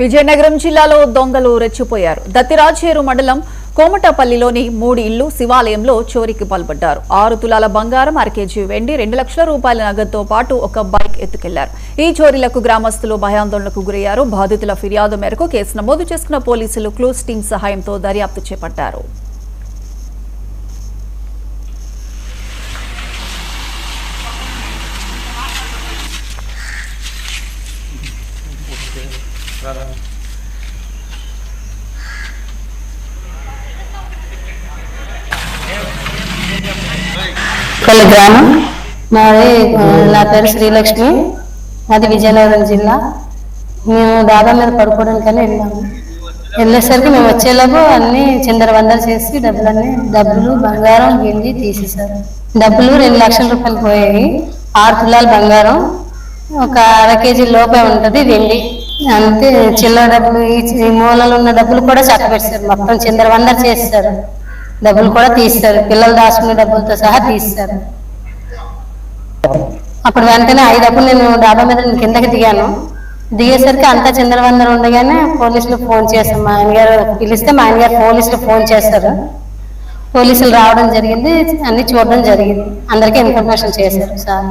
విజయనగరం జిల్లాలో దొంగలు రెచ్చిపోయారు. దత్తిరాజేరు మండలం కోమటపల్లిలోని 3 ఇళ్లు శివాలయంలో చోరీకి పాల్పడ్డారు. 6 తులాల బంగారం, అర కేజీ వెండి, 2 లక్షల రూపాయల నగదుతో పాటు ఒక బైక్ ఎత్తుకెళ్లారు. ఈ చోరీలకు గ్రామస్తులు భయాందోళనకు గురయ్యారు. బాధితుల ఫిర్యాదు మేరకు కేసు నమోదు చేసుకున్న పోలీసులు క్లూస్ టీం సహాయంతో దర్యాప్తు చేపట్టారు. గ్రామం మాది. నా పేరు శ్రీలక్ష్మి, అది విజయనగరం జిల్లా. మేము డాబా మీద పడుకోవడానికని వెళ్ళాము. వెళ్ళేసరికి మేము వచ్చేలోపు అన్ని చిందరవందలు చేసి డబ్బులు బంగారం వెండి తీసేశారు. డబ్బులు 2 లక్షల రూపాయలు పోయాయి. 6 తులాల బంగారం, ఒక అర కేజీ లోపే ఉంటుంది వెండి, అంతే. చిల్లర డబ్బులు, ఈ మూలలో ఉన్న డబ్బులు కూడా చక్కబెట్టారు. మొత్తం చిందరవందలు చేస్తారు. డబ్బులు కూడా తీస్తారు, పిల్లలు దాచుకునే డబ్బులతో సహా తీస్తారు. అప్పుడు వెంటనే 5 అప్పుడు నేను డాబా మీద కిందకి దిగేసరికి అంతా చిందరవందలు ఉండగానే పోలీసులు ఫోన్ చేశారు. మా ఆయనగారు పిలిస్తే మా ఆయనగారు పోలీసులు ఫోన్ చేశారు. పోలీసులు రావడం జరిగింది, అన్ని చూడడం జరిగింది, అందరికీ ఇన్ఫర్మేషన్ చేశారు సార్.